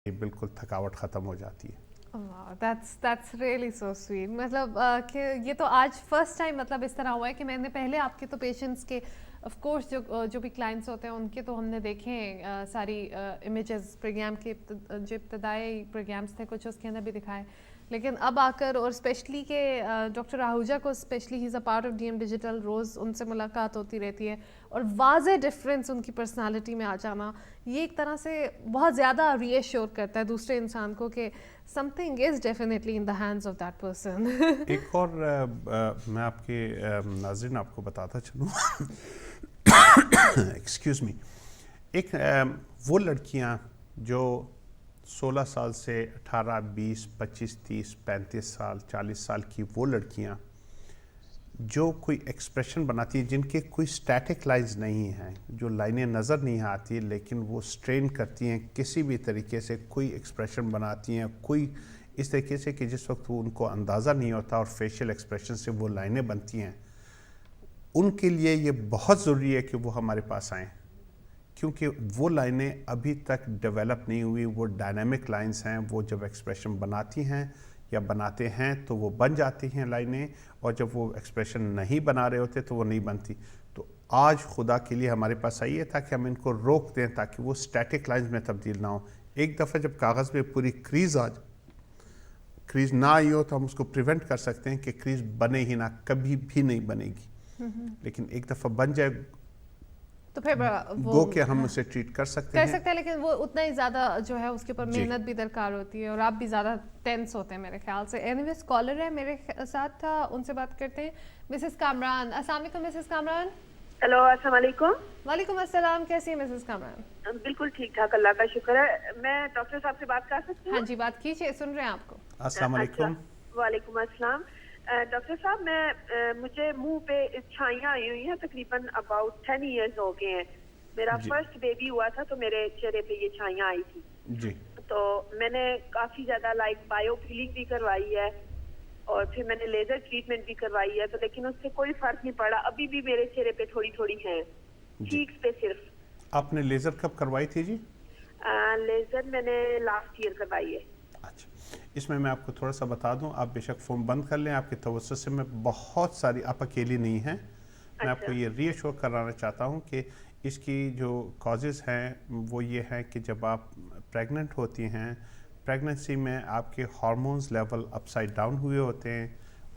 بالکل تھکاوٹ ختم ہو جاتی ہے. That's really so sweet. مطلب کہ یہ تو آج فرسٹ ٹائم مطلب اس طرح ہوا ہے کہ میں نے پہلے آپ کے تو پیشنٹس کے آف کورس جو بھی کلائنٹس ہوتے ہیں ان کے تو ہم نے دیکھے ہیں ساری امیجز پروگرام کے جو ابتدائی پروگرامس تھے کچھ اس کے اندر بھی دکھائے, لیکن اب آ کر اور اسپیشلی کہ ڈاکٹر آہوجہ کو specially he is a part of D M digital, روز ان سے ملاقات ہوتی رہتی ہے اور واضح ڈفرینس ان کی پرسنالٹی میں آ جانا یہ ایک طرح سے بہت زیادہ ری ایشور کرتا ہے دوسرے انسان کو کہ some thing is definitely in the hands of that person. ایک اور میں آپ کے ناظرین آپ کو بتاتا چلوں, ایکسکیوز می, ایک وہ لڑکیاں جو 16 سال سے 18, 20, 25, 30, 35 سال 40 سال کی وہ لڑکیاں جو کوئی ایکسپریشن بناتی ہیں جن کے کوئی سٹیٹک لائنز نہیں ہیں, جو لائنیں نظر نہیں آتی لیکن وہ سٹرین کرتی ہیں کسی بھی طریقے سے, کوئی ایکسپریشن بناتی ہیں کوئی اس طریقے سے کہ جس وقت وہ ان کو اندازہ نہیں ہوتا اور فیشیل ایکسپریشن سے وہ لائنیں بنتی ہیں, ان کے لیے یہ بہت ضروری ہے کہ وہ ہمارے پاس آئیں کیونکہ وہ لائنیں ابھی تک ڈیولپ نہیں ہوئی, وہ ڈائنامک لائنز ہیں, وہ جب ایکسپریشن بناتی ہیں یا بناتے ہیں تو وہ بن جاتی ہیں لائنیں, اور جب وہ ایکسپریشن نہیں بنا رہے ہوتے تو وہ نہیں بنتی. تو آج خدا کے لیے ہمارے پاس آئیے تاکہ ہم ان کو روک دیں تاکہ وہ سٹیٹک لائنز میں تبدیل نہ ہوں. ایک دفعہ جب کاغذ میں پوری کریز نہ آئی ہو تو ہم اس کو پریونٹ کر سکتے ہیں کہ کریز بنے ہی نہ, کبھی بھی نہیں بنے گی, لیکن ایک دفعہ بن جائے تو پھر گو کہ ہم اسے ٹریٹ کر سکتے ہیں, لیکن وہ اتنا ہی زیادہ جو ہے اس کے اوپر محنت بھی درکار ہوتی ہے اور آپ بھی زیادہ ٹینس ہوتے ہیں میرے خیال سے. اینی ویز کالر ہے میرے ساتھ تھا, ان سے بات کرتے ہیں. مسز کامران, السلام علیکم مسز کامران. ہیلو السلام علیکم. وعلیکم السلام, کیسی ہیں مسز کامران؟ بالکل ٹھیک ٹھاک, اللہ کا شکر ہے. میں ڈاکٹر صاحب سے بات کر سکتی ہوں؟ ہاں جی بات کیجیے, سن رہے ہیں آپ کو. السلام علیکم. وعلیکم السلام. ڈاکٹر صاحب مجھے منہ پہ چھائیاں آئی ہوئی ہیں, تقریباً اباؤٹ 10 ایئرز ہو گئے ہیں. میرا فرسٹ بیبی ہوا تھا تو میرے چہرے پہ یہ چھائیاں آئی تھی جی, تو میں نے کافی زیادہ بایو پیلنگ بھی کروائی ہے اور پھر میں نے لیزر ٹریٹمنٹ بھی کروائی ہے, تو لیکن اس سے کوئی فرق نہیں پڑا. ابھی بھی میرے چہرے پہ تھوڑی تھوڑی ہیں, چیکس پہ صرف. آپ نے لیزر کب کروائی تھی جی؟ لیزر میں نے لاسٹ ایئر کروائی ہے. اچھا, اس میں آپ کو تھوڑا سا بتا دوں, آپ بے شک فون بند کر لیں, آپ کے توسط سے میں بہت ساری, آپ اکیلی نہیں ہیں, میں آپ کو یہ ری ایشور کرانا چاہتا ہوں کہ اس کی جو کازز ہیں وہ یہ ہے کہ جب آپ پریگننٹ ہوتی ہیں, پریگننسی میں آپ کے hormones level up side down ہوئے ہوتے ہیں,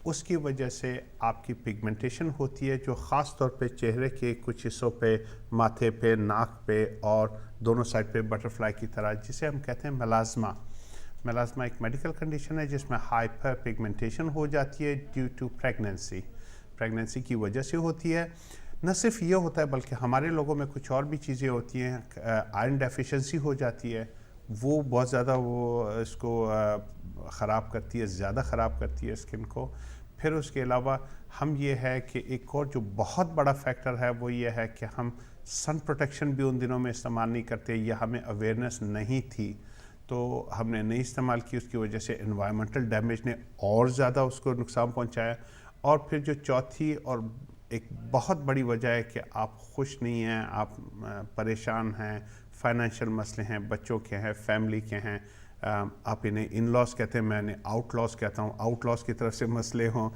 اس کی وجہ سے آپ کی پگمنٹیشن ہوتی ہے جو خاص طور پہ چہرے کے کچھ حصوں پہ, ماتھے پہ, ناک پہ اور دونوں سائڈ پہ بٹرفلائی کی طرح, جسے ہم کہتے ہیں میلازما. میلازما ایک میڈیکل کنڈیشن ہے جس میں ہائپر پگمنٹیشن ہو جاتی ہے ڈیو ٹو پریگننسی کی وجہ سے ہوتی ہے. نہ صرف یہ ہوتا ہے بلکہ ہمارے لوگوں میں کچھ اور بھی چیزیں ہوتی ہیں, آئرن ڈیفیشنسی ہو جاتی ہے, وہ بہت زیادہ وہ اس کو خراب کرتی ہے, زیادہ خراب کرتی ہے اسکن کو. پھر اس کے علاوہ ہم یہ ہے کہ ایک اور جو بہت بڑا فیکٹر ہے وہ یہ ہے کہ ہم سن پروٹیکشن بھی ان دنوں میں استعمال نہیں کرتے, یا ہمیں اویئرنیس نہیں تھی تو ہم نے نہیں استعمال کی, اس کی وجہ سے انوائرمنٹل ڈیمیج نے اور زیادہ اس کو نقصان پہنچایا. اور پھر جو چوتھی اور ایک بہت بڑی وجہ ہے کہ آپ خوش نہیں ہیں, آپ پریشان ہیں, فائنینشیل مسئلے ہیں, بچوں کے ہیں, فیملی کے ہیں, آپ انہیں ان لاس کہتے ہیں, میں انہیں آؤٹ لاس کہتا ہوں, آؤٹ لاس کی طرف سے مسئلے ہوں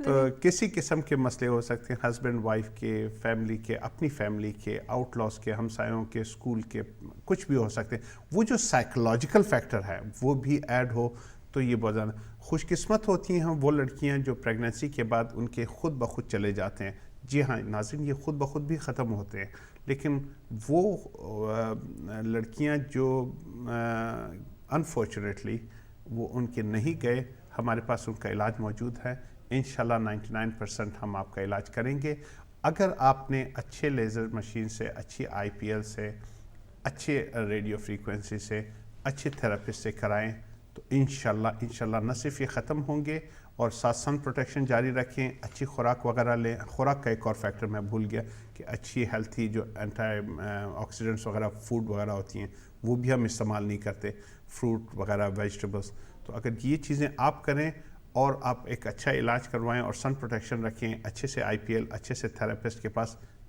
تو کسی قسم کے مسئلے ہو سکتے ہیں, ہسبینڈ وائف کے, فیملی کے, اپنی فیملی کے, آؤٹ لاس کے, ہمسایوں کے, اسکول کے, کچھ بھی ہو سکتے ہیں. وہ جو سائیکولوجیکل فیکٹر ہے وہ بھی ایڈ ہو تو یہ بہت زیادہ خوش قسمت ہوتی ہیں وہ لڑکیاں جو پریگننسی کے بعد ان کے خود بخود چلے جاتے ہیں. جی ہاں ناظرین, یہ خود بخود بھی ختم ہوتے ہیں, لیکن وہ لڑکیاں جو انفارچونیٹلی وہ ان کے نہیں گئے, ہمارے پاس ان کا علاج موجود ہے. انشاءاللہ 99% ہم آپ کا علاج کریں گے. اگر آپ نے اچھے لیزر مشین سے, اچھی آئی پی ایل سے, اچھے ریڈیو فریکوینسی سے, اچھے تھراپسٹ سے کرائیں تو انشاءاللہ نہ صرف یہ ختم ہوں گے اور ساتھ سن پروٹیکشن جاری رکھیں, اچھی خوراک وغیرہ لیں. خوراک کا ایک اور فیکٹر میں بھول گیا کہ اچھی ہیلتھی جو اینٹی آکسیڈنٹس وغیرہ فوڈ وغیرہ ہوتی ہیں وہ بھی ہم استعمال نہیں کرتے, فروٹ وغیرہ, ویجیٹیبلس. تو اگر یہ چیزیں آپ کریں اور آپ ایک اچھا علاج کروائیں اور سن پروٹیکشن رکھیں, اچھے سے آئی پی ایل, اچھے سے تھراپسٹ کے پاس,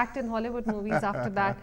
act in Hollywood movies after that.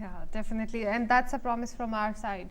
Yeah, definitely, and that's a promise from our side.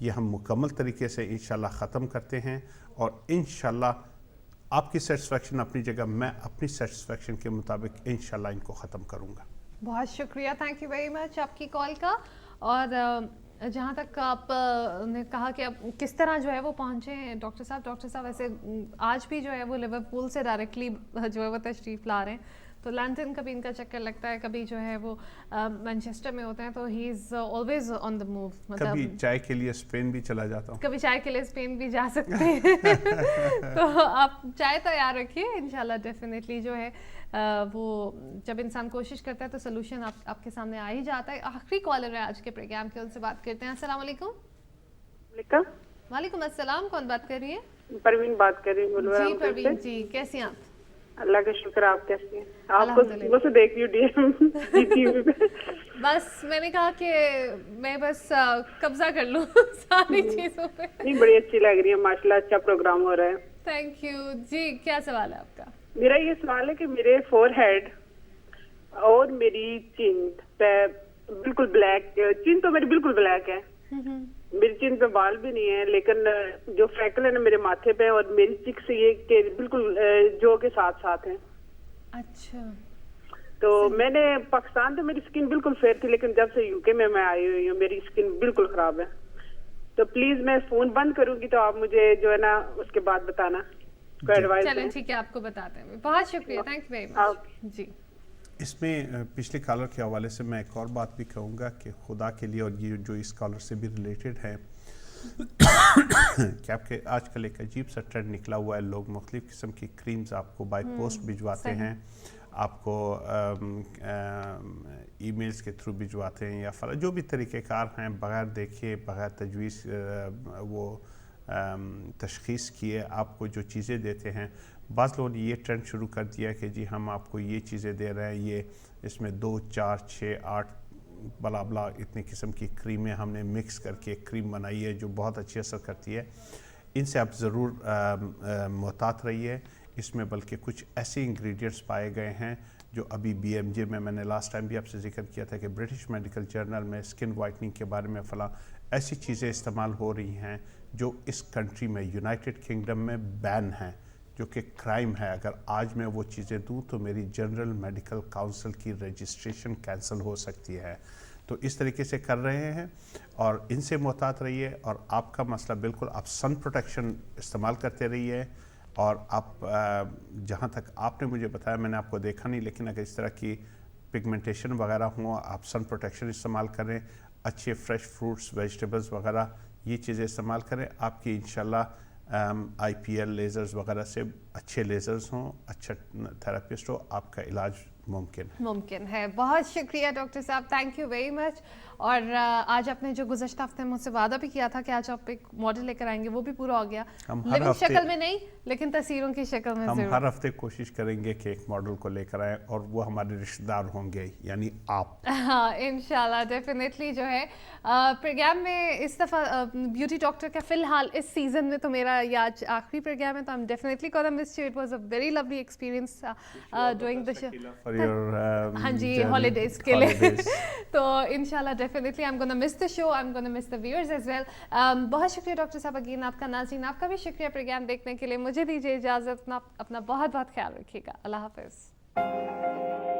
یہ ہم مکمل طریقے سے انشاءاللہ ختم کرتے ہیں اور انشاءاللہ آپ کی سیٹسفیکشن اپنی جگہ، میں اپنی سیٹسفیکشن کے مطابق انشاءاللہ ان کو ختم کروں گا. بہت شکریہ، تھینک یو ویری مچ آپ کی کال کا. اور جہاں تک آپ نے کہا کہ اب کس طرح جو ہے وہ پہنچے ہیں ڈاکٹر صاحب ویسے آج بھی جو ہے وہ لیورپول سے ڈائریکٹلی جو ہے وہ تشریف لا رہے ہیں. تو لندن کبھی ان کا چکر لگتا ہے، کبھی جو ہے وہ مانچسٹر میں ہوتے ہیں، تو ہی is always on the move. کبھی چائے کے لیے اسپین بھی چلا جاتا ہوں. کبھی چائے کے لیے اسپین بھی جا سکتے ہیں. تو آپ چائے تیار رکھیے، انشاءاللہ ڈیفینیٹلی جو ہے وہ جب انسان کوشش کرتا ہے تو سلوشن آپ کے سامنے آ ہی جاتا ہے. آخری کالر ہے آج کے پروگرام کے، ان سے بات کرتے ہیں. السلام علیکم. وعلیکم السلام، کون بات کر رہی ہے؟ پروین بات کر رہی ہوں. جی پروین جی، کیسی ہیں آپ؟ اللہ کا شکر. آپ کیسی ہیں؟ آپ کو صبح سے دیکھ رہی ہوں. بس میں نے کہا کہ میں بس قبضہ کر لوں ساری چیزوں پہ. نہیں، بڑی اچھی لگ رہی ہے ماشاء اللہ، اچھا پروگرام ہو رہا ہے. تھینک یو جی. کیا سوال ہے آپ کا؟ میرا یہ سوال ہے کہ میرے فور ہیڈ اور میری چین پہ بالکل بلیک، چین تو میری بالکل بلیک ہے. میری چین پہ بال بھی نہیں ہے، لیکن جو فریکل ہے نا میرے ماتھے پہ اور میری چکس یہ کہ بالکل جو کے ساتھ ساتھ ہیں. اچھا. تو میں نے پاکستان تو میری اسکن بالکل فیئر تھی، لیکن جب سے یو کے میں آئی ہوئی ہوں میری اسکن بالکل خراب ہے. تو پلیز میں فون بند کروں گی تو آپ مجھے جو ہے نا اس کے بعد بتانا کوئی ایڈوائز. چلیں ٹھیک ہے، آپ کو بتاتے ہیں. بہت شکریہ، تھینک یو ویری مچ. جی اس میں پچھلے کالر کے حوالے سے میں ایک اور بات بھی کہوں گا کہ خدا کے لیے، اور یہ جو اس کالر سے بھی ریلیٹڈ ہے، کہ آپ کے آج کل ایک عجیب سا ٹرینڈ نکلا ہوا ہے. لوگ مختلف قسم کی کریمز آپ کو بائی پوسٹ بھجواتے ہیں، آپ کو ای میلز کے تھرو بھجواتے ہیں، یا جو بھی طریقہ کار ہیں، بغیر دیکھے، بغیر تجویز وہ تشخیص کیے آپ کو جو چیزیں دیتے ہیں. بعض لوگوں نے یہ ٹرینڈ شروع کر دیا کہ جی ہم آپ کو یہ چیزیں دے رہے ہیں، یہ اس میں 2 4 6 8 بلا بلا اتنی قسم کی کریمیں ہم نے مکس کر کے ایک کریم بنائی ہے جو بہت اچھی اثر کرتی ہے. ان سے آپ ضرور محتاط رہیے. اس میں بلکہ کچھ ایسے انگریڈینٹس پائے گئے ہیں جو ابھی BMJ میں نے لاسٹ ٹائم بھی آپ سے ذکر کیا تھا کہ برٹش میڈیکل جرنل میں اسکن وائٹننگ کے بارے میں فلاں ایسی چیزیں استعمال ہو رہی ہیں جو اس کنٹری میں، یونائٹڈ کنگڈم میں بین ہیں، جو کہ کرائم ہے. اگر آج میں وہ چیزیں دوں تو میری جنرل میڈیکل کاؤنسل کی رجسٹریشن کینسل ہو سکتی ہے. تو اس طریقے سے کر رہے ہیں اور ان سے محتاط رہیے. اور آپ کا مسئلہ بالکل، آپ سن پروٹیکشن استعمال کرتے رہیے. اور آپ جہاں تک آپ نے مجھے بتایا، میں نے آپ کو دیکھا نہیں، لیکن اگر اس طرح کی پگمنٹیشن وغیرہ ہوں، آپ سن پروٹیکشن استعمال کریں، اچھے فریش فروٹس، ویجیٹیبلز وغیرہ یہ چیزیں استعمال کریں. آپ کی انشاءاللہ IPL لیزرز وغیرہ سے اچھے لیزرز ہوں، اچھا تھراپسٹ ہو، آپ کا علاج ممکن ہے. بہت شکریہ ڈاکٹر صاحب، تھینک یو ویری مچ. اور آج آپ نے جو گزشتہ ہفتے مجھ سے وعدہ بھی کیا تھا کہ آج آپ ایک ماڈل لے کر آئیں گے، وہ بھی پورا ہو گیا. لیونگ شکل میں نہیں، لیکن تصویروں کی شکل میں ہم ضرور. ہر ہفتے کوشش کریں گے کہ ایک ماڈل کو لے کر آئیں، اور وہ ہمارے رشتہ دار ہوں گے، یعنی آپ. ہاں انشاءاللہ ڈیفینیٹلی جو ہے پروگرام میں اس دفعہ بیوٹی ڈاکٹر کا فی الحال اس سیزن میں تو میرا یہ آج آخری پروگرام ہے، تو I'm definitely gonna miss you. It was a very lovely experience doing the show. For your ہاں جی، ہالیڈیز کے لیے. تو انشاءاللہ definitely I'm gonna miss the show, I'm gonna miss the viewers as well. بہت شکریہ doctor صاحب again. آپ کا ناظرین آپ کا بھی شکریہ پروگرام دیکھنے کے لیے. مجھے دیجیے اجازت، اپنا بہت بہت خیال رکھیے گا. اللہ حافظ.